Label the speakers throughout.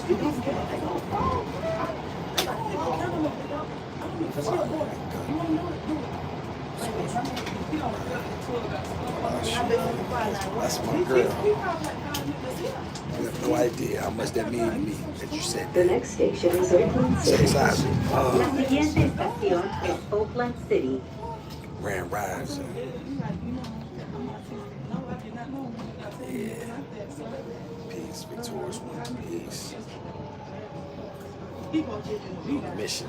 Speaker 1: That's my girl. I have no idea how much that means to me that you said
Speaker 2: The
Speaker 1: that.
Speaker 2: next station is Oakland
Speaker 1: Say
Speaker 2: City.
Speaker 1: size.
Speaker 2: La siguiente estación es Oakland City.
Speaker 1: Grand Rising. Yeah. Peace, victorious one. Peace. On a mission.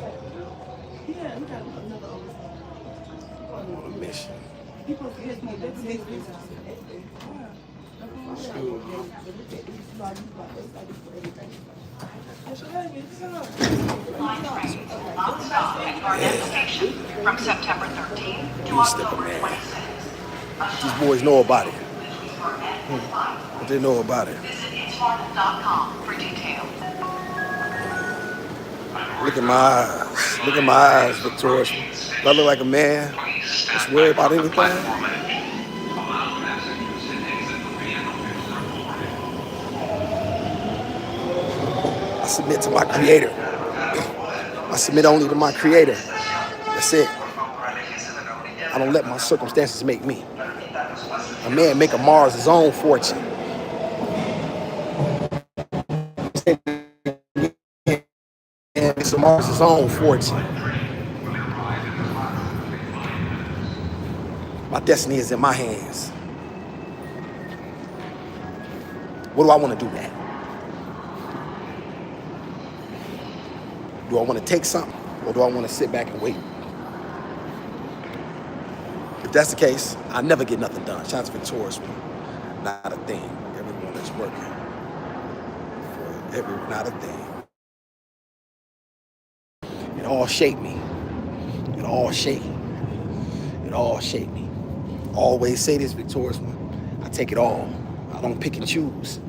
Speaker 1: On a mission.
Speaker 3: From September 13th to October 26th.
Speaker 1: These boys know about it. But they know about it.
Speaker 3: Visit itsmarket.com for details.
Speaker 1: Look at my eyes. Look at my eyes, Victorious. Do I look like a man that's worried about anything? I submit to my creator. I submit only to my creator. That's it. I don't let my circumstances make me. A man make a Mars his own fortune. It's a Mars his own fortune. My destiny is in my hands. What do I want to do now? Do I want to take something, or do I want to sit back and wait? If that's the case, I never get nothing done. Shout out to Victorious one. Not a thing. Everyone that's working for not a thing. It all shaped me. It all shaped me. It all shaped me. Always say this, Victorious one. I take it all. I don't pick and choose.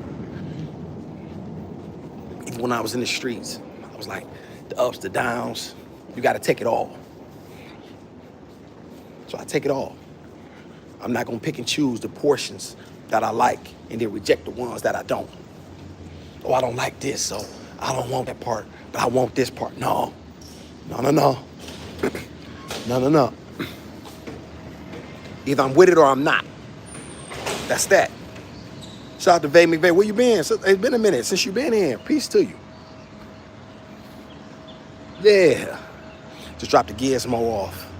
Speaker 1: Even when I was in the streets, I was like, the ups, the downs, you got to take it all. So I take it all. I'm not going to pick and choose the portions that I like and then reject the ones that I don't. Oh, I don't like this, so I don't want that part, but I want this part. No. No, no, no. No, no, no. Either I'm with it or I'm not. That's that. Shout out to Vay McVay. Where you been? It's been a minute since you been here. Peace to you. Yeah. Just drop the Gizmo off.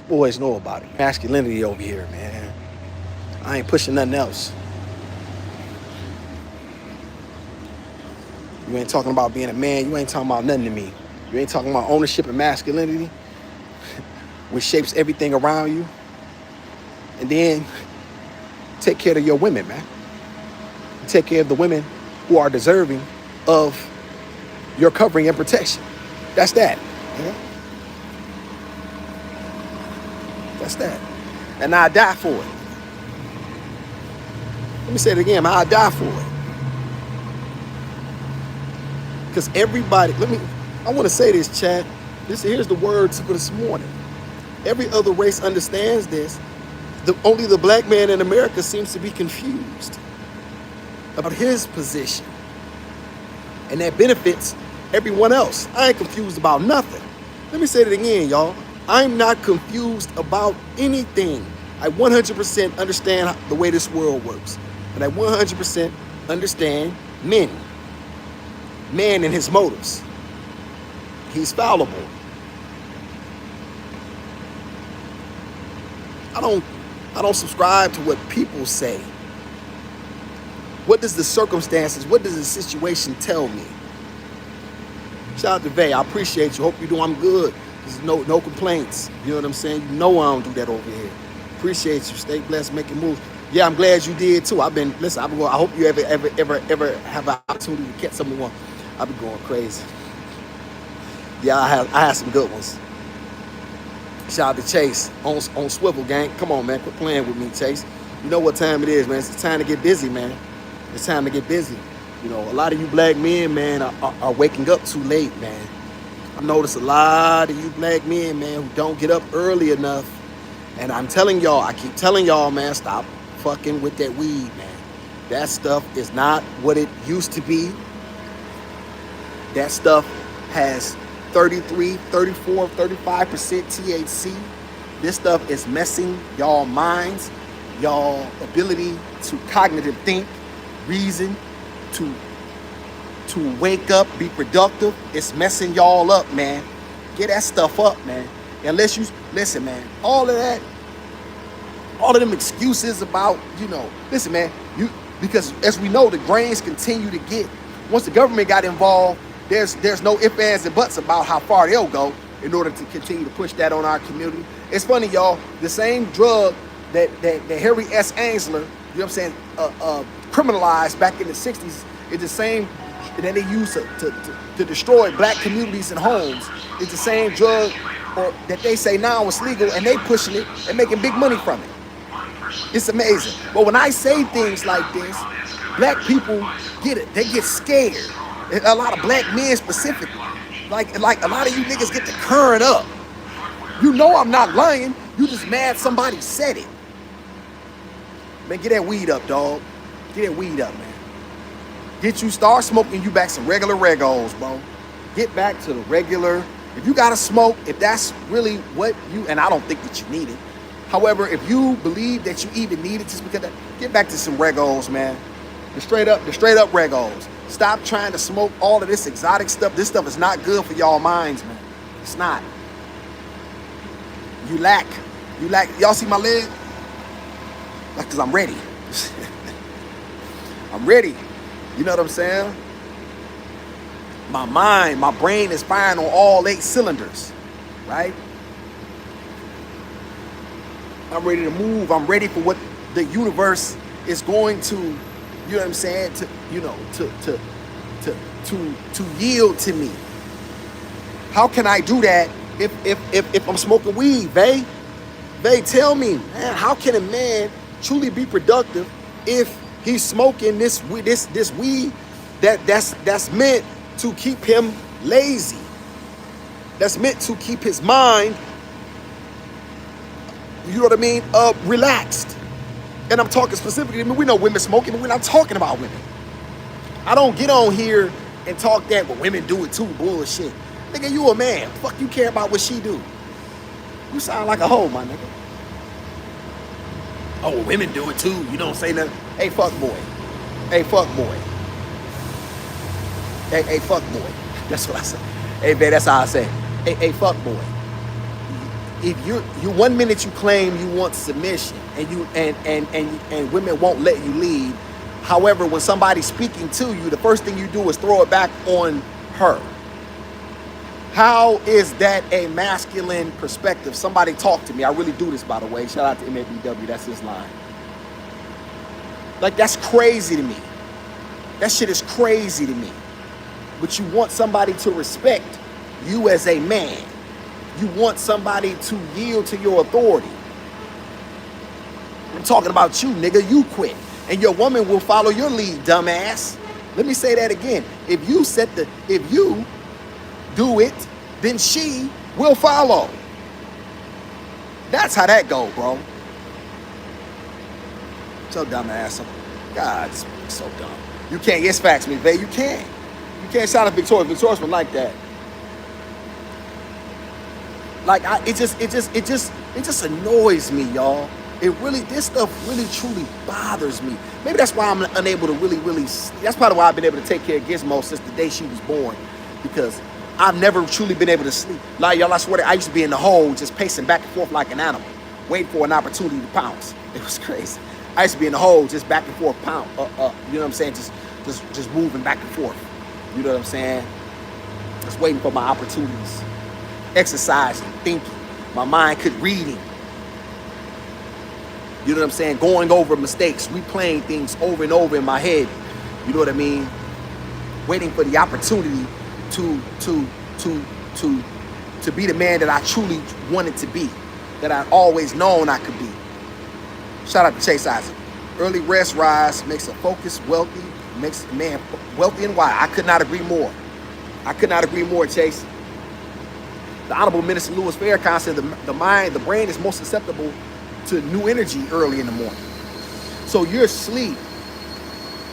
Speaker 1: Boys know about it. Masculinity over here, man. I ain't pushing nothing else. You ain't talking about being a man. You ain't talking about nothing to me. You ain't talking about ownership and masculinity, which shapes everything around you. And then take care of your women, man. Take care of the women who are deserving of your covering and protection. That's that. Yeah? That's that. And I die for it. Let me say it again, I die for it. Because everybody, I want to say this, Chad. Here's the words for this morning. Every other race understands this. Only the black man in America seems to be confused about his position. And that benefits everyone else. I ain't confused about nothing. Let me say it again, y'all. I'm not confused about anything. I 100% understand the way this world works. And I 100% understand man and his motives. He's fallible. I don't subscribe to what people say. What does the circumstances, what does the situation tell me? Shout out to Vay. I appreciate you. Hope you're doing good. There's no complaints. You know what I'm saying? You know I don't do that over here. Appreciate you. Stay blessed, making moves. Yeah, I'm glad you did too. I hope you ever have an opportunity to catch someone. I've been going crazy. Yeah, I had some good ones. Shout out to Chase on Swivel Gang. Come on, man. Quit playing with me, Chase. You know what time it is, man. It's time to get busy, man. It's time to get busy. You know, a lot of you black men, man, are waking up too late, man. I notice a lot of you black men, man, who don't get up early enough. And I'm telling y'all, I keep telling y'all, man, stop fucking with that weed, man. That stuff is not what it used to be. That stuff has 33, 34, 35% THC. This stuff is messing y'all minds, y'all ability to cognitive think, reason, to wake up, be productive. It's messing y'all up, man. Get that stuff up, man. Unless you, listen, man, all of them excuses about, listen, man, because as we know, the grains continue to get, once the government got involved, there's no ifs, ands, and buts about how far they'll go in order to continue to push that on our community. It's funny, y'all, the same drug that Harry S. Ansler, you know what I'm saying, criminalized back in the 60s, is the same that they use to destroy black communities and homes. It's the same drug that they say now is legal, and they pushing it and making big money from it. It's amazing. But when I say things like this, black people get it. They get scared. A lot of black men specifically. Like a lot of you niggas get the current up. You know I'm not lying. You just mad somebody said it. Man, get that weed up, dog. Get that weed up, man. Start smoking you back some regular regos, bro. Get back to the regular. If you gotta smoke, if that's really what you, and I don't think that you need it. However, if you believe that you even need it just because that, get back to some regos, man. The straight up regos. Stop trying to smoke all of this exotic stuff. This stuff is not good for y'all minds, man. It's not. You lack. Y'all see my leg? Like, cause I'm ready. I'm ready. You know what I'm saying? My brain is firing on all 8 cylinders, right? I'm ready to move. I'm ready for what the universe is going to, you know what I'm saying, to yield to me. How can I do that if I'm smoking weed, bae? Bae, tell me, man, how can a man truly be productive if he's smoking this weed that's meant to keep him lazy? That's meant to keep his mind, you know what I mean, relaxed. And I'm talking specifically, I mean, we know women smoking, but we're not talking about women. I don't get on here and talk that, but women do it too, bullshit. Nigga, you a man. Fuck you care about what she do. You sound like a hoe, my nigga. Oh, women do it too. You don't say nothing. Hey, fuck boy. Hey, fuck boy. Hey, fuck boy. That's what I say. Hey, man, that's how I say. Hey, fuck boy. If you 1 minute you claim you want submission and you and women won't let you lead. However, when somebody's speaking to you, the first thing you do is throw it back on her. How is that a masculine perspective? Somebody talk to me. I really do this, by the way. Shout out to MABW. That's his line. Like, that's crazy to me. That shit is crazy to me. But you want somebody to respect you as a man. You want somebody to yield to your authority. I'm talking about you, nigga. You quit. And your woman will follow your lead, dumbass. Let me say that again. If you do it, then she will follow. That's how that go, bro. So dumbass. God, this is so dumb. You can't, yes, facts me, babe. You can't. You can't shout at Victoria. Victoria's been like that. Like, it just annoys me, y'all. This stuff really truly bothers me. Maybe that's why I'm unable to really, that's probably why I've been able to take care of Gizmo since the day she was born. Because I've never truly been able to sleep. Like, y'all, I swear to, I used to be in the hole just pacing back and forth like an animal, waiting for an opportunity to pounce. It was crazy. I used to be in the hole just back and forth, you know what I'm saying? Just moving back and forth. You know what I'm saying? Just waiting for my opportunities. Exercising, thinking. My mind could reading. You know what I'm saying? Going over mistakes, replaying things over and over in my head. You know what I mean? Waiting for the opportunity to be the man that I truly wanted to be, that I always known I could be. Shout out to Chase Isaac. Early rest rise makes a focused, wealthy, makes a man wealthy and wise. I could not agree more. I could not agree more, Chase. The Honorable Minister Louis Farrakhan said the brain is most susceptible to new energy early in the morning. So your sleep,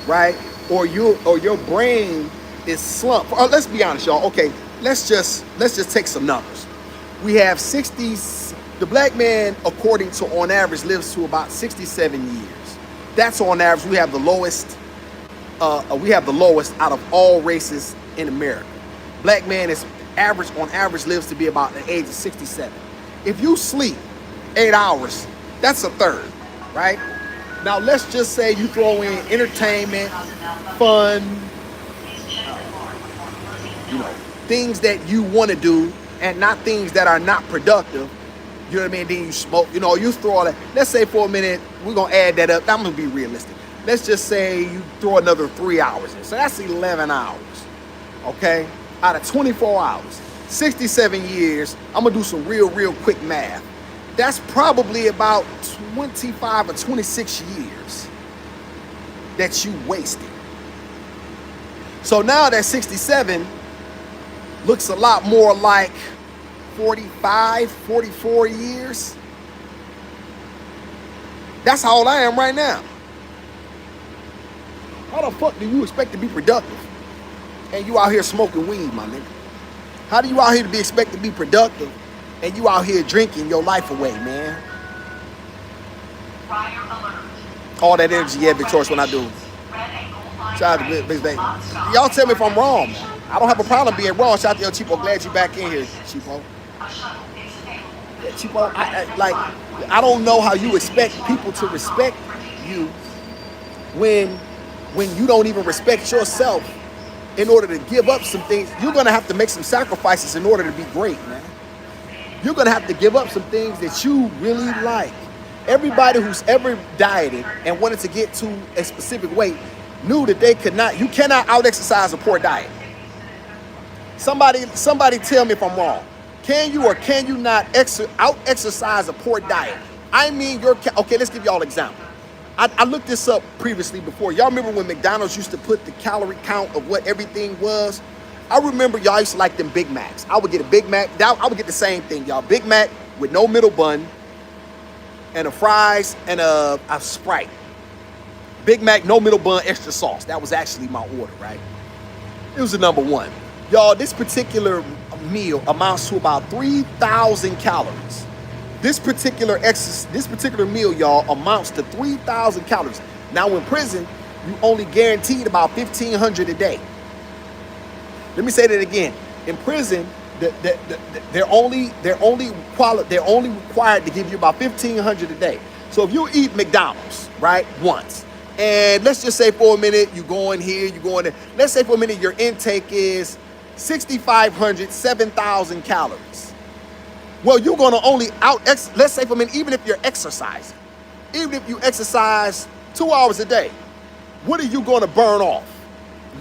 Speaker 1: right, or your brain is slumped. Let's be honest, y'all. Okay, let's just take some numbers. We have 60s. The black man, according to on average, lives to about 67 years. That's on average. We have the lowest. We have the lowest out of all races in America. Black man is on average lives to be about the age of 67. If you sleep 8 hours, that's a third, right? Now let's just say you throw in entertainment, fun, things that you want to do and not things that are not productive. You know what I mean? Then you smoke, you throw all that. Let's say for a minute, we're going to add that up. I'm going to be realistic. Let's just say you throw another 3 hours in. So that's 11 hours, okay? Out of 24 hours, 67 years, I'm going to do some real quick math. That's probably about 25 or 26 years that you wasted. So now that 67 looks a lot more like 45, 44 years. That's how old I am right now. How the fuck do you expect to be productive and you out here smoking weed, my nigga? How do you out here to be expected to be productive and you out here drinking your life away, man? All that energy, yeah, Victorious, when I do. Shout out to Big Bang. Y'all tell me if I'm wrong, man. I don't have a problem being wrong. Shout out to your Cheapo. Glad you back in here, Cheapo. Yeah, Cheapo, I don't know how you expect people to respect you when you don't even respect yourself. In order to give up some things, you're gonna have to make some sacrifices in order to be great, man. You're gonna have to give up some things that you really like. Everybody who's ever dieted and wanted to get to a specific weight knew that you cannot out-exercise a poor diet. Somebody tell me if I'm wrong. Can you or can you not out-exercise a poor diet? I mean, okay, let's give y'all an example. I looked this up previously before. Y'all remember when McDonald's used to put the calorie count of what everything was? I remember y'all used to like them Big Macs. I would get a Big Mac. I would get the same thing, y'all. Big Mac with no middle bun and a fries and a Sprite. Big Mac, no middle bun, extra sauce. That was actually my order, right? It was the number one. Y'all, this particular meal amounts to about 3,000 calories. This particular meal, y'all, amounts to 3,000 calories. Now in prison, you only guaranteed about 1,500 a day. Let me say that again. In prison, they're only required to give you about 1,500 a day. So if you eat McDonald's, right, once, and let's just say for a minute you go in here, you go in there. Let's say for a minute your intake is 6,500, 7,000 calories. Well, you're going to only let's say for a minute, even if you're exercising, even if you exercise 2 hours a day, what are you going to burn off?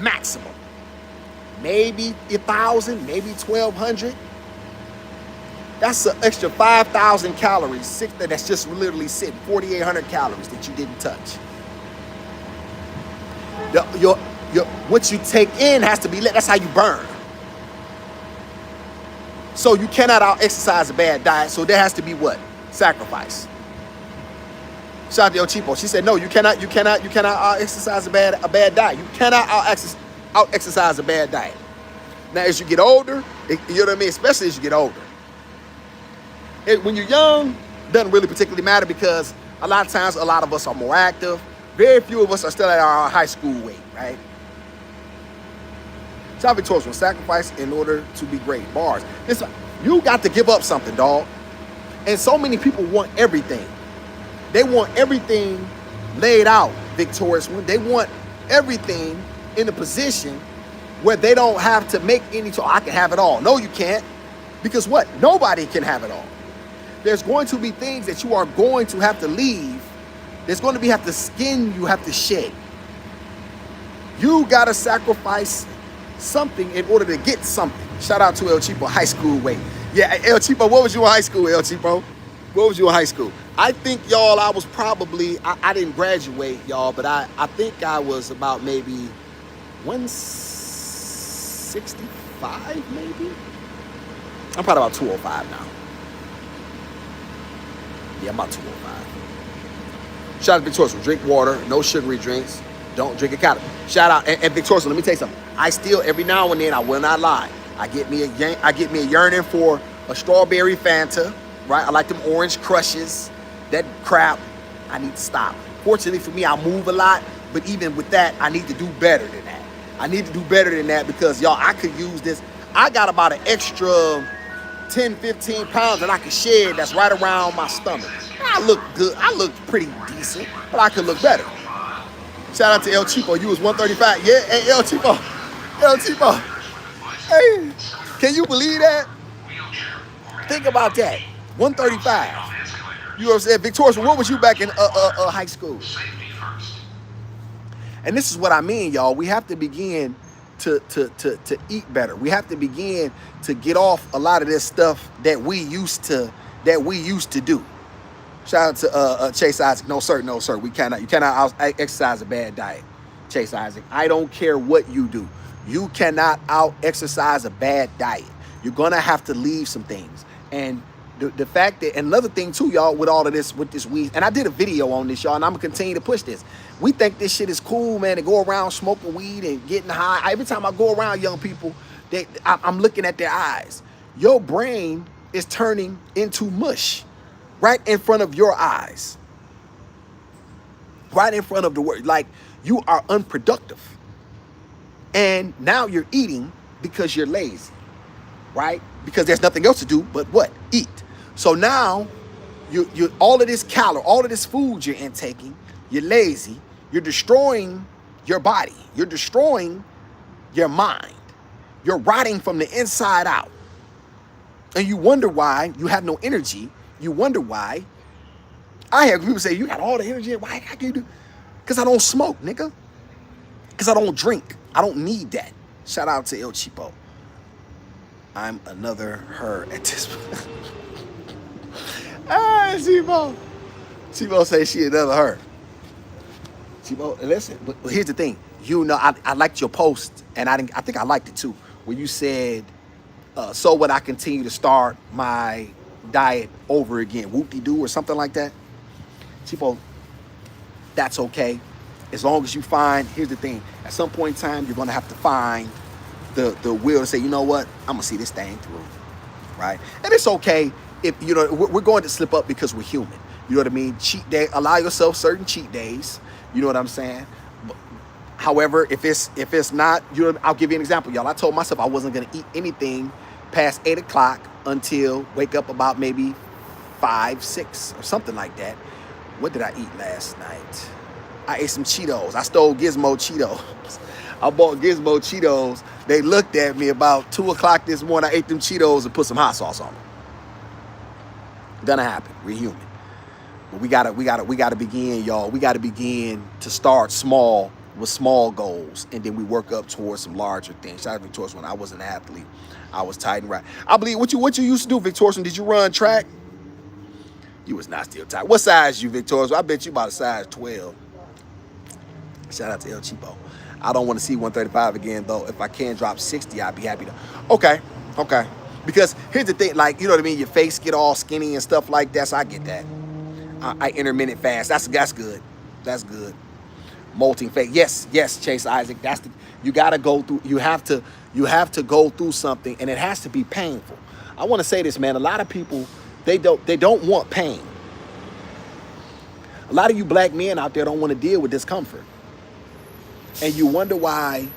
Speaker 1: Maximum. Maybe 1,000, maybe 1,200. That's an extra 5,000 calories. That's just literally sitting, 4,800 calories that you didn't touch. What you take in has to be lit. That's how you burn. So you cannot out-exercise a bad diet. So there has to be what? Sacrifice. Shout out to Yo Cheapo. She said, no, you cannot out-exercise a bad diet. You cannot out-exercise a bad diet. Now, as you get older, you know what I mean? Especially as you get older. When you're young, it doesn't really particularly matter because a lot of times, a lot of us are more active. Very few of us are still at our high school weight, right? Shout out Victorious from sacrifice in order to be great. Bars. Listen, you got to give up something, dog. And so many people want everything. They want everything laid out, Victorious. They want everything in a position where they don't have to make any choice. I can have it all. No, you can't. Because what? Nobody can have it all. There's going to be things that you are going to have to leave. There's going to have to skin you have to shed. You got to sacrifice something in order to get something. Shout out to El Cheapo, high school weight. Yeah, El Cheapo, what was you in high school, El Cheapo? What was you in high school? I think, y'all, I was probably, I didn't graduate, y'all, but I think I was about maybe 165, maybe? I'm probably about 205 now. Yeah, I'm about 205. Shout out to Victorious. Drink water, no sugary drinks. Don't drink a calorie. Shout out, and Victorious, let me tell you something. I still, every now and then, I will not lie, I get me a yearning for a strawberry Fanta, right? I like them orange crushes, that crap. I need to stop. Fortunately for me, I move a lot, but even with that, I need to do better than that. I need to do better than that because, y'all, I could use this. I got about an extra 10, 15 pounds that I could shed that's right around my stomach. I look good. I look pretty decent, but I could look better. Shout out to El Cheapo. You was 135. Yeah, hey, El Cheapo. El Cheapo. Hey, can you believe that? Think about that. 135. You know what I'm saying? Victorious, what was you back in high school? And this is what I mean, y'all. We have to begin to eat better. We have to begin to get off a lot of this stuff that we used to do. Shout out to Chase Isaac. No sir, no sir. You cannot exercise a bad diet. Chase Isaac. I don't care what you do. You cannot out exercise a bad diet. You're gonna have to leave some things. And the fact that, and another thing too, y'all, with all of this, with this weed, and I did a video on this, y'all, and I'm gonna continue to push this. We think this shit is cool, man, to go around smoking weed and getting high. Every time I go around young people, I'm looking at their eyes. Your brain is turning into mush right in front of your eyes. Right in front of the word. Like, you are unproductive. And now you're eating because you're lazy, right? Because there's nothing else to do but what? Eat. So now, you all of this calorie, all of this food you're intaking, you're lazy, you're destroying your body, you're destroying your mind, you're rotting from the inside out. And you wonder why you have no energy. You wonder why. I have people say, you got all the energy, why can't you do? Because I don't smoke, nigga. Because I don't drink. I don't need that. Shout out to El Cheapo. I'm another her at this point. Cheapo. Cheapo say she another her. Cheapo, listen, but here's the thing. You know, I liked your post, and I think I liked it too, where you said, so would I continue to start my diet over again, whoop-de-doo or something like that? Cheapo, that's okay. As long as you find, here's the thing, at some point in time, you're gonna have to find the will to say, you know what, I'm gonna see this thing through, right? And it's okay if, you know, we're going to slip up because we're human. You know what I mean? Cheat day, allow yourself certain cheat days. You know what I'm saying? However, if it's not, you know, I'll give you an example, y'all. I told myself I wasn't gonna eat anything past 8 o'clock until wake up about maybe 5, 6 or something like that. What did I eat last night? I ate some Cheetos. I stole Gizmo Cheetos. I bought Gizmo Cheetos. They looked at me about 2 o'clock this morning. I ate them Cheetos and put some hot sauce on them. Gonna happen. We're human. But we gotta begin, y'all. We gotta begin to start small with small goals, and then we work up towards some larger things. Shout out to Victorious. When I was an athlete, I was tight and right. I believe what you used to do, Victorious. Did you run track? You was not still tight. What size you, Victorious? I bet you about a size 12. Shout out to El Cheapo. I don't want to see 135 again, though. If I can drop 60, I'd be happy to. Okay. Because here's the thing, like, you know what I mean? Your face get all skinny and stuff like that, so I get that. I intermittent fast. That's good. That's good. Molting face. Yes, Chase Isaac. You gotta go through. You have to go through something, and it has to be painful. I want to say this, man. A lot of people, they don't want pain. A lot of you black men out there don't want to deal with discomfort, and you wonder why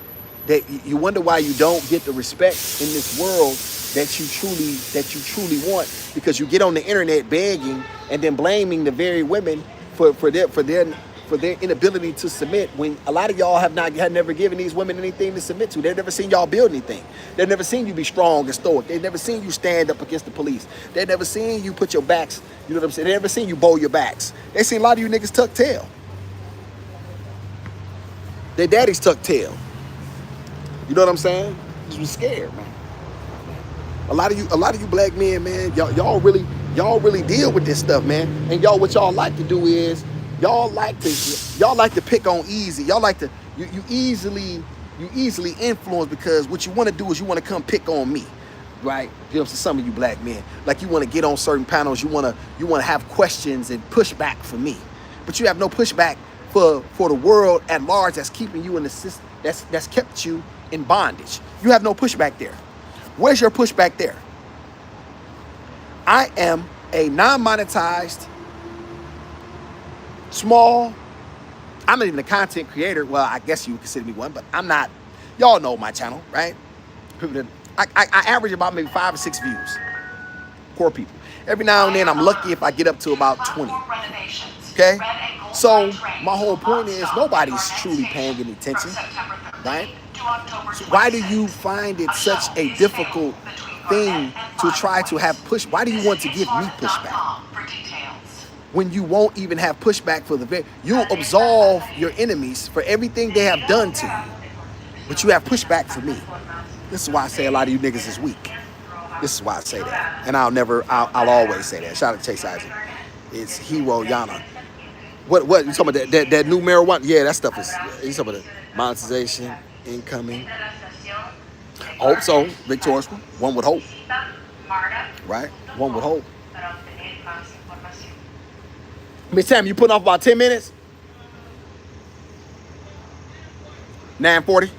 Speaker 1: you don't get the respect in this world that you truly want, because you get on the internet begging and then blaming the very women for their inability to submit, when a lot of y'all had never given these women anything to submit to. They've never seen y'all build anything. They've never seen you be strong and stoic. They've never seen you stand up against the police. They've never seen you put your backs, you know what I'm saying? They've never seen you bow your backs. They seen a lot of you niggas tuck tail. Their daddies tuck tail. You know what I'm saying? Just was scared, man. A lot of you black men, man, y'all really deal with this stuff, man. And y'all, what y'all like to do is y'all like to pick on easy. Y'all like to you easily influence, because what you want to do is you want to come pick on me, right? You know, some of you black men, like, you want to get on certain panels, you want to have questions and pushback for me, but you have no pushback for the world at large that's keeping you in the system, that's kept you in bondage. You have no pushback there. Where's your pushback there? I am a non-monetized, small, I'm not even a content creator. Well, I guess you would consider me one, but I'm not. Y'all know my channel, right? I average about maybe 5 or 6 views. Poor people. Every now and then, I'm lucky if I get up to about 20. Okay? So, my whole point is nobody's truly paying any attention, right? So why do you find it such a difficult thing to try to have push? Why do you want to give me pushback when you won't even have pushback for the very? You'll absolve your enemies for everything they have done to you, but you have pushback for me. This is why I say a lot of you niggas is weak. This is why I say that, and I'll always say that. Shout out to Chase Isaac. It's Hero Yana. What you talking about? That new marijuana? Yeah, that stuff is. You talking about the monetization, incoming? I hope so. Victorious one would hope, right? One would hope. Miss Tam, you putting off about 10 minutes? 9:40.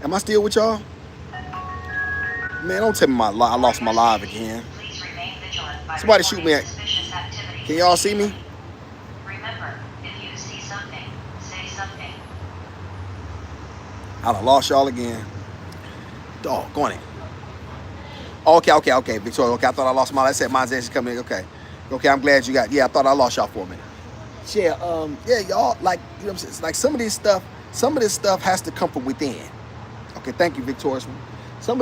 Speaker 1: Am I still with y'all? Man, don't tell me I lost my live again. Somebody shoot me. Can y'all see me?
Speaker 3: Remember, if you see something, say something.
Speaker 1: I done lost y'all again. Dog, go on in. Okay, Victoria. Okay, I thought I lost my. I said monetization coming in. Okay, I'm glad you got. Yeah, I thought I lost y'all for a minute. Yeah, y'all, like, you know what I'm saying? Like some of this stuff has to come from within. Okay, thank you, Victorious. A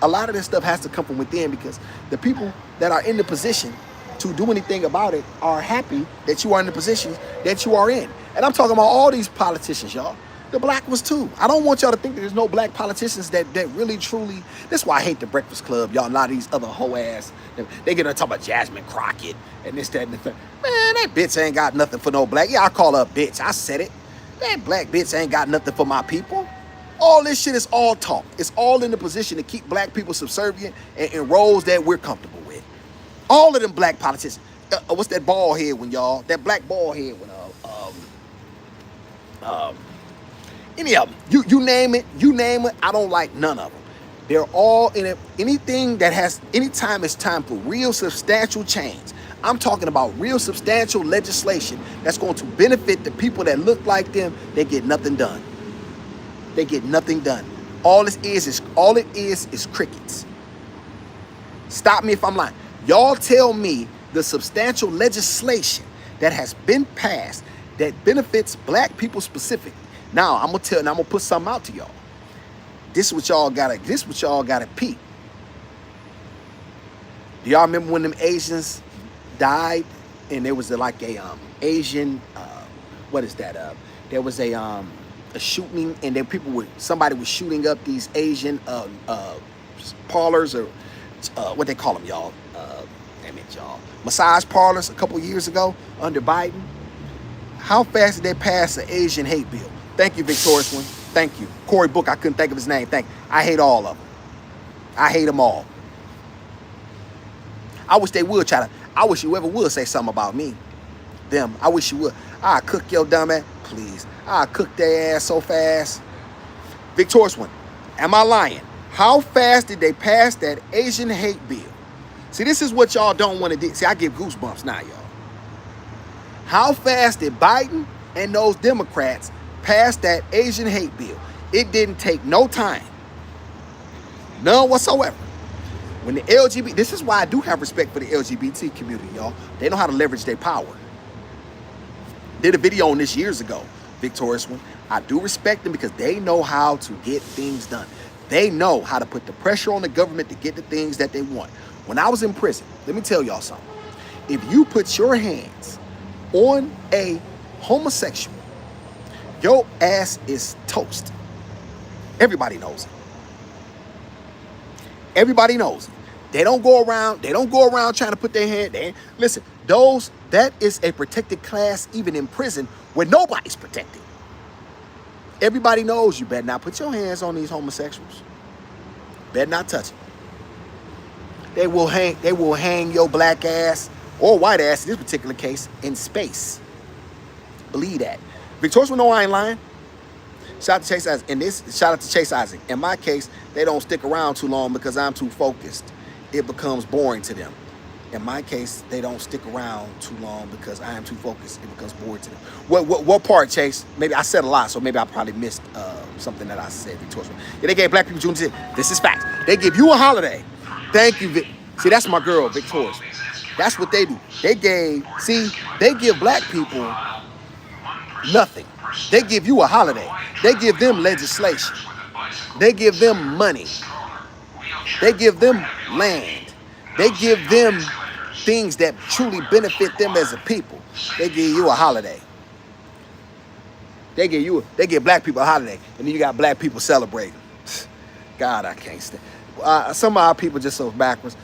Speaker 1: lot of this stuff has to come from within, because the people that are in the position to do anything about it are happy that you are in the position that you are in. And I'm talking about all these politicians, y'all. The black ones too. I don't want y'all to think that there's no black politicians that really truly. That's why I hate the Breakfast Club, y'all. A lot of these other hoe ass. They get to talk about Jasmine Crockett and this, that, and the thing. Man, that bitch ain't got nothing for no black. Yeah, I call her a bitch. I said it. That black bitch ain't got nothing for my people. All this shit is all talk. It's all in the position to keep black people subservient and in roles that we're comfortable with. All of them black politicians. What's that bald head one, y'all? That black bald head one. Any of them. You name it. I don't like none of them. They're all in it. Anything that has, anytime it's time for real substantial change. I'm talking about real substantial legislation that's going to benefit the people that look like them. They get nothing done. They get nothing done. All it is crickets. Stop me if I'm lying. Y'all tell me the substantial legislation that has been passed that benefits black people specifically. Now I'm gonna put something out to y'all. This is what y'all gotta peep. Do y'all remember when them Asians died and there was Asian what is that? There was a shooting, and then somebody was shooting up these Asian parlors, or what they call them, y'all. Damn it, y'all. Massage parlors a couple years ago under Biden. How fast did they pass the Asian hate bill? Thank you, Victorious one. Thank you. Cory Book, I couldn't think of his name. Thank you. I hate all of them. I hate them all. I wish they would I wish you ever would say something about me. Them. I wish you would. I'll cook your dumb ass. Please. I'll cook their ass so fast. Victorious one. Am I lying? How fast did they pass that Asian hate bill? See, this is what y'all don't want to do. See, I give goosebumps now, y'all. How fast did Biden and those Democrats pass that Asian hate bill? It didn't take no time. None whatsoever. When the LGBT, this is why I do have respect for the LGBT community, y'all. They know how to leverage their power. Did a video on this years ago, Victorious one. I do respect them because they know how to get things done. They know how to put the pressure on the government to get the things that they want. When I was in prison, let me tell y'all something. If you put your hands on a homosexual, your ass is toast. Everybody knows it. Everybody knows it. They don't go around trying to put their hand. Listen, that is a protected class even in prison where nobody's protected. Everybody knows you better not put your hands on these homosexuals. Better not touch them. They will hang your black ass or white ass in this particular case, in space. Believe that. Victorious will know I ain't lying. Shout out to Chase Isaac. Shout out to Chase Isaac. In my case, they don't stick around too long because I'm too focused. It becomes boring to them. In my case, they don't stick around too long because I am too focused. It becomes boring to them. What part, Chase? Maybe I said a lot, so maybe I probably missed something that I said. Victorious. Yeah, they gave black people Juneteenth. This is facts. They give you a holiday. Thank you, Vic. See, that's my girl, Victorious. That's what they do. They give black people nothing. They give you a holiday. They give them legislation. They give them money. They give them land. They give them things that truly benefit them as a people. They give you a holiday. They give black people a holiday, and then you got black people celebrating. God, I can't stand. Some of our people just so backwards.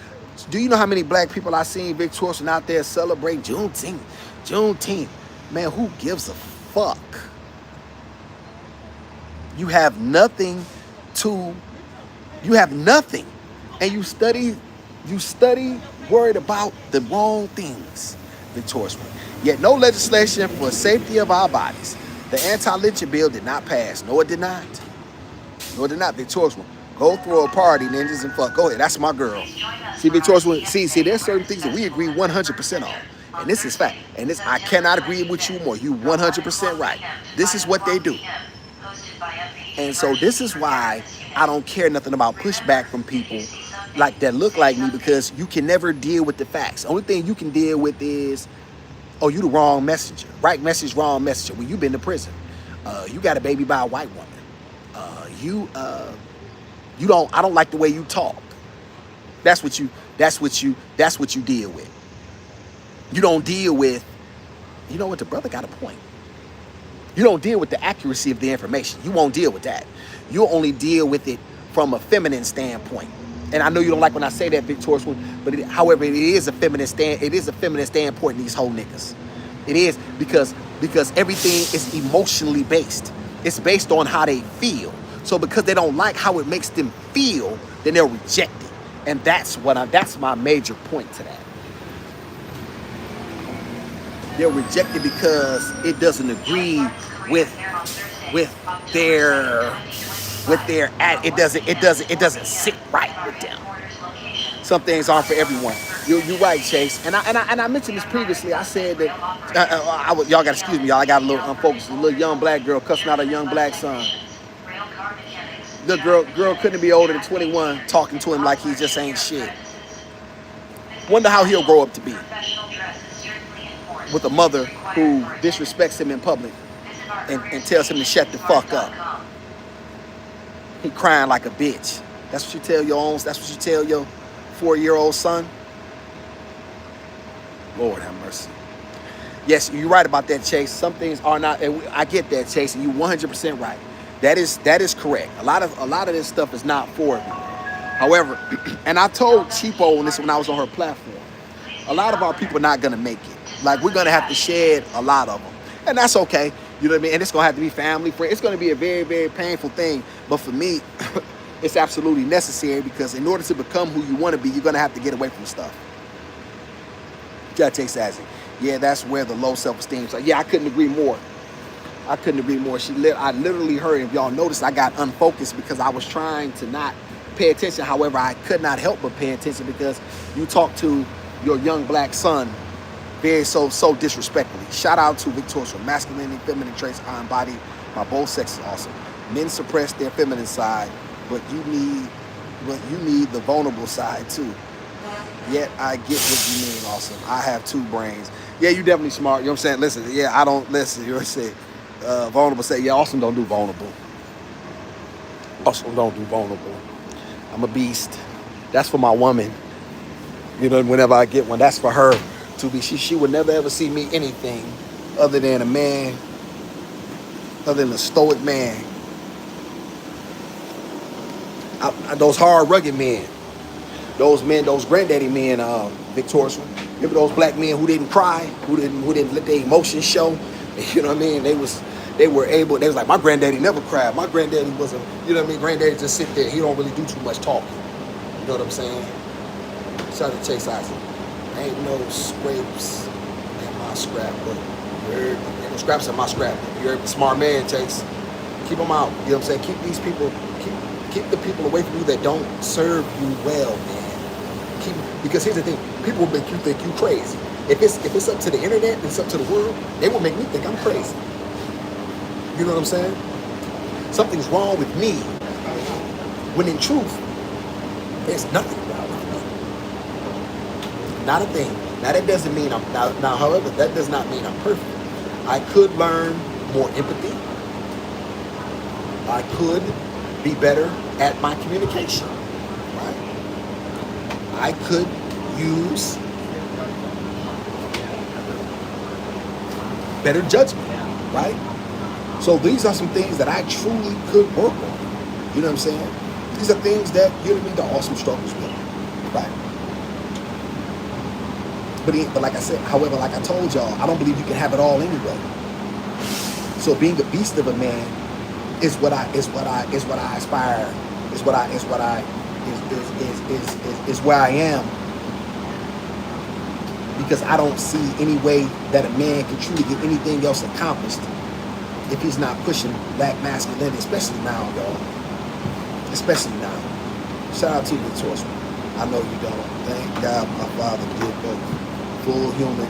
Speaker 1: Do you know how many black people I seen Victorious out there celebrating Juneteenth? Juneteenth, man, who gives a fuck? You have nothing, and you study worried about the wrong things, Victorious. Yet no legislation for safety of our bodies. The anti-lynching bill did not pass. No, it did not. No, it did not, Victorious. Go throw a party, ninjas, and fuck. Go ahead, that's my girl. See, Victorious, see, there's certain things that we agree 100% on. And this is fact. And this, I cannot agree with you more. You 100% right. This is what they do. And so this is why I don't care nothing about pushback from people like that look like me, because you can never deal with the facts. Only thing you can deal with is, oh, you the wrong messenger. Right message, wrong messenger. Well, you been to prison. You got a baby by a white woman. I don't like the way you talk. That's what you deal with. You don't deal with, you know what, the brother got a point. You don't deal with the accuracy of the information. You won't deal with that. You'll only deal with it from a feminine standpoint. And I know you don't like when I say that, Victorious, but however, it is a feminine standpoint in these whole niggas. It is because everything is emotionally based. It's based on how they feel. So because they don't like how it makes them feel, then they'll reject it. And that's my major point to that. They'll reject it because it doesn't agree with their it doesn't sit right with them. Some things aren't for everyone. You're right, Chase. And I mentioned this previously. I said that y'all gotta excuse me, y'all. I got a little unfocused. A little young black girl cussing out a young black son. The girl couldn't be older than 21, talking to him like he just ain't shit. Wonder how he'll grow up to be with a mother who disrespects him in public and tells him to shut the fuck up. He crying like a bitch. That's what you tell your 4-year-old son? Lord have mercy. Yes, you're right about that, Chase. Some things are not, and I get that, Chase, and you're 100% right. That is correct. A lot of this stuff is not for everyone. However, and I told Cheapo on this when I was on her platform, a lot of our people are not gonna make it. Like, we're gonna have to shed a lot of them, and that's okay. You know what I mean? And it's gonna have to be family, friends. It's gonna be a very, very painful thing. But for me, it's absolutely necessary, because in order to become who you want to be, you're gonna have to get away from stuff. Chase Isaac. Yeah, that's where the low self-esteem is. Yeah, I couldn't agree more. I literally heard, if y'all noticed, I got unfocused because I was trying to not pay attention. However, I could not help but pay attention because you talk to your young black son very so disrespectfully. Shout out to Victorious. Masculine and feminine traits I embody by both sexes also. Men suppress their feminine side, but you need the vulnerable side too. Yet I get what you mean, Awesum. I have 2 brains. Yeah, you definitely smart. You know what I'm saying? Listen, yeah, I don't listen. You know what I'm saying? Vulnerable say, yeah, Awesum don't do vulnerable. Awesum don't do vulnerable. I'm a beast. That's for my woman. You know, whenever I get one, that's for her to be. She would never ever see me anything other than a man, other than a stoic man. Those hard, rugged men. Those men, those granddaddy men, Victorious. Remember those black men who didn't cry, who didn't let their emotions show. You know what I mean? They was like, my granddaddy never cried. My granddaddy wasn't, you know what I mean? Granddaddy just sit there. He don't really do too much talking. You know what I'm saying? Shout out to Chase Isaac. Ain't no scrapes in my scrapbook. You heard? Ain't no scraps in my scrapbook. You heard? Smart man, Chase. Keep them out. You know what I'm saying? Keep these people, keep the people away from you that don't serve you well, man. Because here's the thing, people will make you think you crazy. If it's up to the internet, it's up to the world, they will make me think I'm crazy. You know what I'm saying? Something's wrong with me, when in truth, there's nothing wrong with me. Not a thing. Now that doesn't mean I'm now however, that does not mean I'm perfect. I could learn more empathy. I could be better at my communication. Right? I could use better judgment, right? So these are some things that I truly could work on. You know what I'm saying? These are things that, you know what I mean, the awesome struggles with, right? But like I said, however, like I told y'all, I don't believe you can have it all anyway. So being a beast of a man is what I aspire, is where I am. Because I don't see any way that a man can truly get anything else accomplished if he's not pushing black masculinity, especially now, y'all. Especially now. Shout out to you, Victoria. I know you don't. Thank God my father did both. Full human,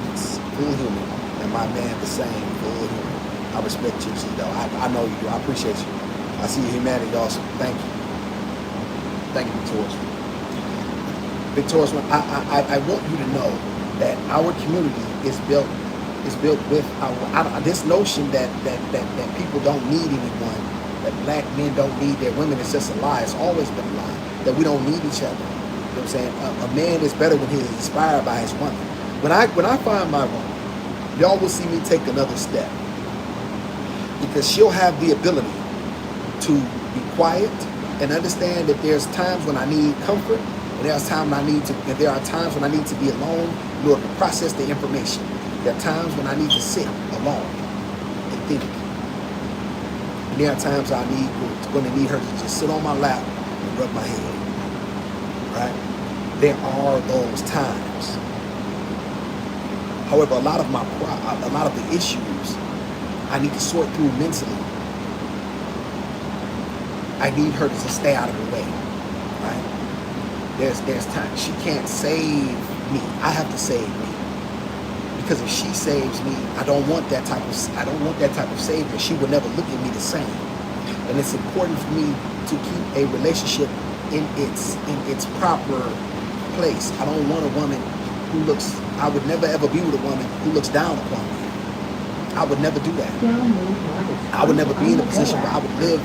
Speaker 1: and my man the same, full human. I respect you, though. I know you do. I appreciate you. I see your humanity, awesome. Thank you. Thank you, Victoria. Victoria, I want you to know that our community is built with this notion that people don't need anyone, that black men don't need their women. It's just a lie. It's always been a lie that we don't need each other. You know what I'm saying? A man is better when he's inspired by his woman. When I find my woman, y'all will see me take another step, because she'll have the ability to be quiet and understand that there's times when I need comfort, and there are times when I need to be alone in order to process the information. There are times when I need to sit alone and think. And there are times I'm going to need her to just sit on my lap and rub my head. Right? There are those times. However, a lot of the issues I need to sort through mentally. I need her to just stay out of the way. Right? There's time. She can't save me. I have to save me. Because if she saves me, I don't want that type of savior. She will never look at me the same. And it's important for me to keep a relationship in its proper place. I don't want a woman I would never ever be with a woman who looks down upon me. I would never do that. I would never be in a position where I would live,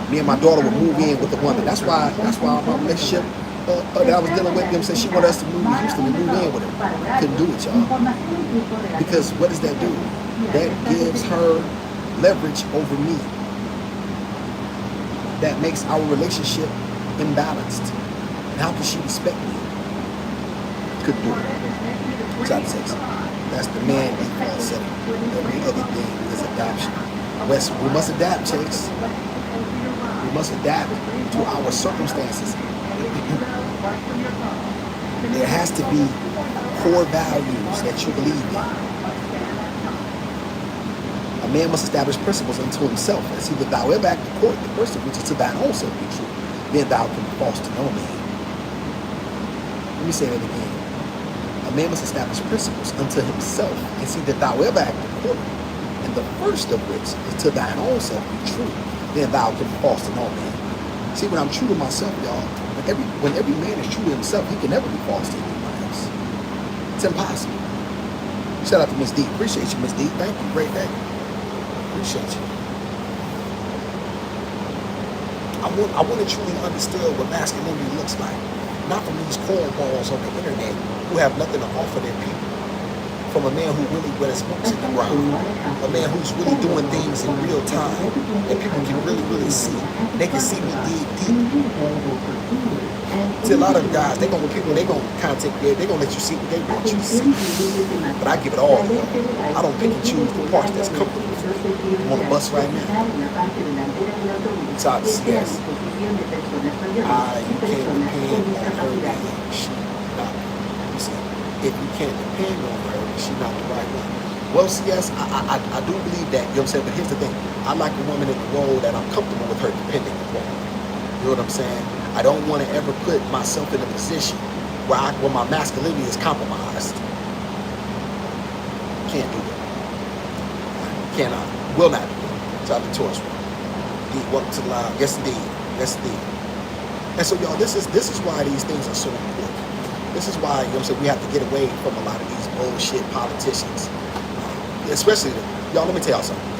Speaker 1: me and my daughter would move in with a woman. That's why my relationship that I was dealing with, them said she wanted us to move to Houston and move in with her. Couldn't do it, y'all. Because what does that do? That gives her leverage over me. That makes our relationship imbalanced. And how can she respect me? Couldn't do it. Child sex. That's the man default setting. Every other thing is adoption. We must adapt, Chase. We must adapt to our circumstances. There has to be core values that you believe in. A man must establish principles unto himself. And see, that thou ever act according to the person which is to thine own self be true, then thou can be false to no man. Let me say that again. A man must establish principles unto himself, and see that thou ever act according. And the first of which is to thine own self be true, then thou can be false to no man. See, when I'm true to myself, y'all, when every man is true to himself, he can never be false to anyone else. It's impossible. Shout out to Miss D. Appreciate you, Miss D. Thank you. Great day. Appreciate you. I want to truly understand what masculinity looks like. Not from these cornballs on the internet who have nothing to offer their people. From a man who really wears boots in the ground. A man who's really doing things in real time. And people can really, really see. They can see me dig deep. See, a lot of guys, they're going to contact you, they're going to let you see what they want you to see. But I give it all to them. I don't pick and choose the parts that's comfortable for me. I'm on the bus right now. It's hard to see this. You can't depend on her being. You see, if you can't depend on her, she's not the right one. Well, CS, I do believe that, you know what I'm saying? But here's the thing. I like a woman in the role that I'm comfortable with her depending upon. You know what I'm saying? I don't want to ever put myself in a position where my masculinity is compromised. Can't do it. Cannot. Will not do it. Shout out to Taurus. Indeed, welcome to the live. Yes, indeed. Yes, indeed. And so, y'all, this is why these things are so important. This is why, you know what I'm saying, we have to get away from a lot of these bullshit politicians. Especially, y'all, let me tell y'all something.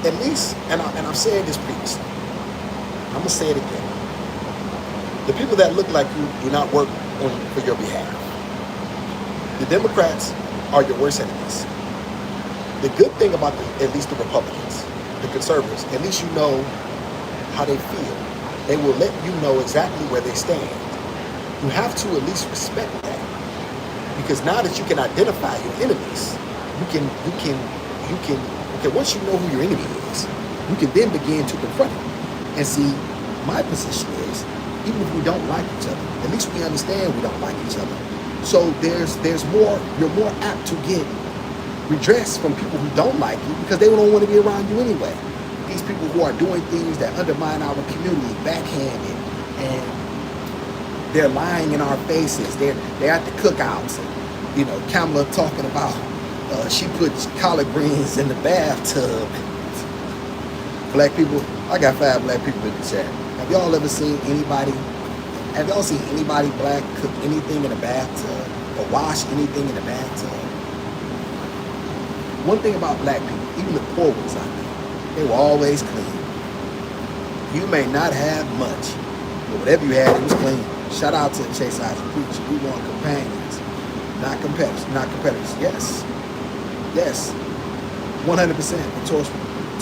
Speaker 1: At least, and I've said this previously, I'm going to say it again. The people that look like you do not work for your behalf. The Democrats are your worst enemies. The good thing about at least the Republicans, the conservatives, at least you know how they feel. They will let you know exactly where they stand. You have to at least respect that. Because now that you can identify your enemies, you can, okay, once you know who your enemy is, you can then begin to confront it. And see, my position is, even if we don't like each other, at least we understand we don't like each other. So there's more, you're more apt to get redress from people who don't like you because they don't want to be around you anyway. These people who are doing things that undermine our community, backhanded, and they're lying in our faces. They're at the cookouts, and, you know, Kamala talking about she puts collard greens in the bathtub. Black people, I got 5 black people in the chat. Have y'all ever seen anybody? Have y'all seen anybody black cook anything in the bathtub or wash anything in the bathtub? One thing about black people, even the poor ones I know, they were always clean. You may not have much, but whatever you had, it was clean. Shout out to Chase Isaac Preacher. We want companions, not competitors. Not competitors. Yes, yes, 100%. Of course,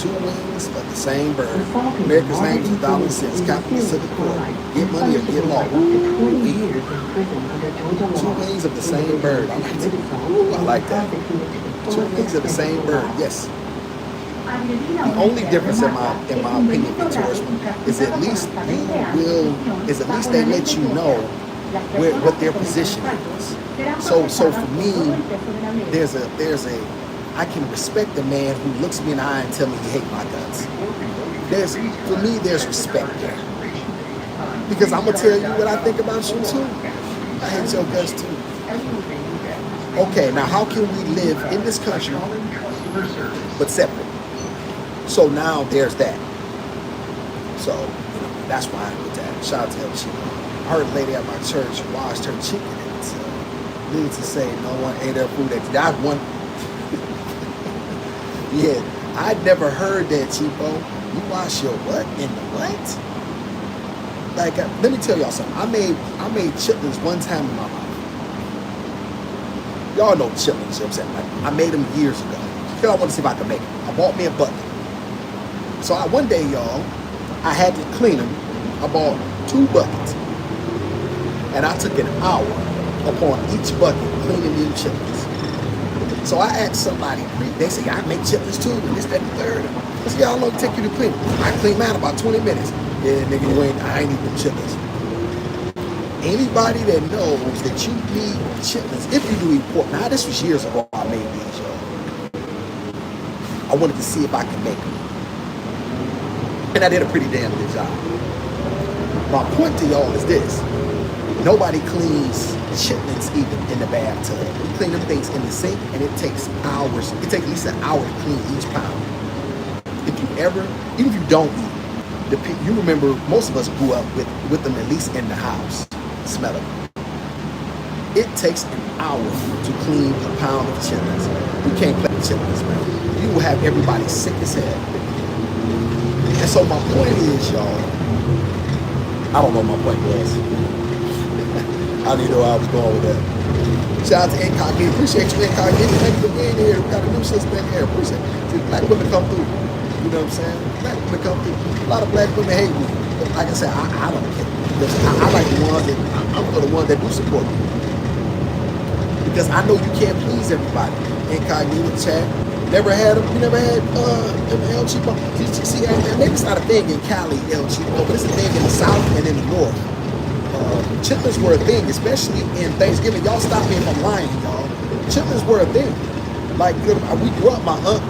Speaker 1: 2 wings of the same bird. America's name is dollar and cents. Capitalists to the core. Get money or get lost. 2 wings of the same bird. I like that. I like that. 2 wings of the same bird. Yes. The only difference in my opinion, Taurus, is at least they let you know what their position is. So for me, there's a I can respect a man who looks me in the eye and tell me he hates my guts. For me, there's respect there. Because I'm gonna tell you what I think about you too. I hate your guts too. Okay, now how can we live in this country but separate? So now there's that. So, you know, that's why I put that. Shout out to El Chico. I heard a lady at my church washed her chicken, and so needless to say, no one ate her food. That one. Yeah, I'd never heard that, Chico. You wash your what in the what? Like, let me tell y'all something. I made chitlins one time in my life. Y'all know chitlins, you know what I'm saying? Like, I made them years ago. Because I wanted to see if I could make them. I bought me a bucket. So one day, y'all, I had to clean them. I bought 2 buckets. And I took an hour upon each bucket cleaning these chitlins. So I asked somebody, they say, I make chitlins too, and this, that, and the third. I said, yeah, how long it take you to clean? I clean mine about 20 minutes. Yeah, nigga, I ain't eating chitlins. Anybody that knows that you need chitlins, if you do eat pork, now this was years ago I made these, y'all. I wanted to see if I could make them. And I did a pretty damn good job. My point to y'all is this. Nobody cleans chitlins even in the bathtub. We clean them things in the sink, and it takes hours. It takes at least an hour to clean each pound. If you ever, even if you don't eat, you remember most of us grew up with them at least in the house. Smell them. It takes an hour to clean a pound of chitlins. You can't play with chitlins, man. You will have everybody sick as hell. And so my point is, y'all, I don't know what my point was. I don't even know where I was going with that. Shout out to Incognito. Appreciate you, Incognito. Thank you for being here. We got a new sister in here. Appreciate it. See, black women come through. You know what I'm saying? Black women come through. A lot of black women hate me. But like I said, I don't care. I like the ones that, I'm for the ones that do support me. Because I know you can't please everybody. Incognito, chat. You never had El Chico. See, maybe it's not a thing in Cali, El Chico, but it's a thing in the South and in the North. chitlins were a thing, especially in Thanksgiving. Y'all stop me if I'm lying, y'all. Chitlins were a thing. Like, we grew up, my aunt,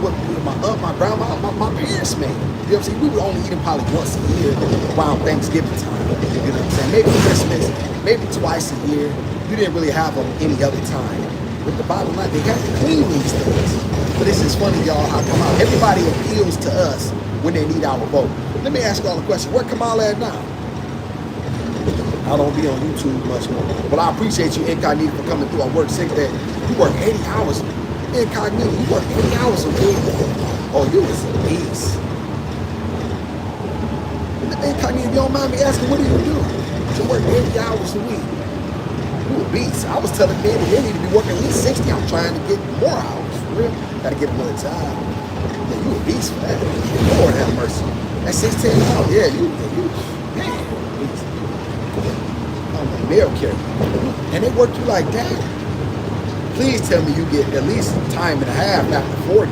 Speaker 1: my grandma, my parents made. You know what I'm saying? We would only eat them probably once a year around Thanksgiving time. You know what I'm saying? Maybe Christmas, maybe twice a year. You didn't really have them any other time. But the bottom line, they have to clean these things. But it's just funny, y'all, how come out. Everybody appeals to us when they need our vote. Let me ask y'all a question. Where Kamal at now? I don't be on YouTube much more. But I appreciate you, Incognito, for coming through. I work 6 days. You work 80 hours. Incognito, you work 80 hours a week. Oh, you was a beast. Incognito, if you don't mind me asking, what do you do to work 80 hours a week? You a beast. I was telling men that they need to be working at least 60. I'm trying to get more hours, for real. Got to get another job. Yeah, you a beast for that. Lord have mercy. That's 16 hours. Yeah, you man, beast. I'm a mail carrier. And they work you like that. Please tell me you get at least time and a half after 40.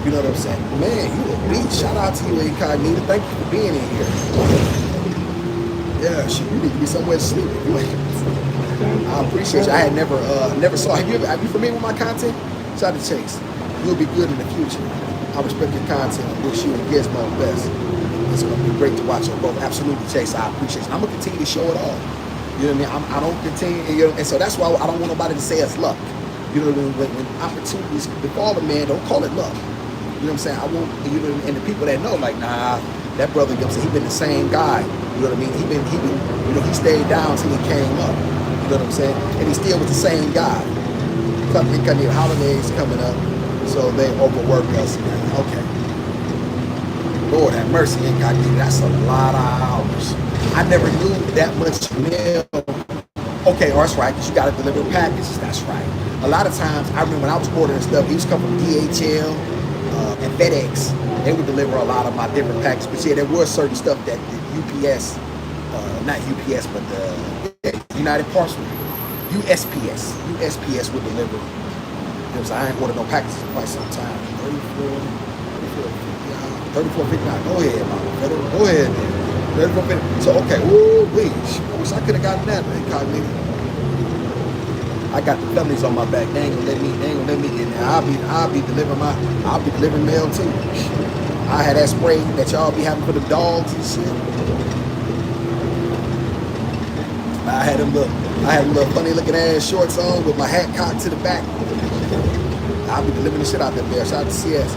Speaker 1: You know what I'm saying? Man, you a beast. Shout out to you, Incognito. Thank you for being in here. Yeah, shit, you need to be somewhere to sleep. I appreciate you. I had never saw. Have you familiar with my content? Shout out to Chase. You'll be good in the future. I respect your content. I wish you and Gizmo the best. It's gonna be great to watch you both. Absolutely, Chase. I appreciate you. I'm gonna continue to show it all. You know what I mean? I don't continue, you know, and so that's why I don't want nobody to say it's luck. You know what I mean? When opportunities befall a man, don't call it luck. You know what I'm saying? I won't, you know, and the people that know, like, nah, that brother, you know what I'm saying, he been the same guy. You know what I mean? He been, you know, he stayed down till he came up. You know what I'm saying? And he still was the same guy. Incognito holidays coming up, so they overwork us. Okay. Lord have mercy, Incognito. That's a lot of hours. I never knew that much mail. Okay, oh, that's right, because you got to deliver packages. That's right. A lot of times, I remember when I was ordering stuff, it used to come from DHL and FedEx. They would deliver a lot of my different packages. But yeah, there was certain stuff that the UPS, not UPS, but the United Parcel, USPS would deliver. Because I ain't ordered no packages in quite some time. 34.59. Go ahead, mama. Go ahead, man. So okay, ooh, please. I wish I could have gotten that, Incognito. I got the felonies on my back. They ain't gonna let me get there. I'll be delivering mail too. I had that spray that y'all be having for the dogs and shit. I had them little funny looking ass shorts on with my hat cocked to the back. I'll be delivering the shit out there, man. Shout out to CS.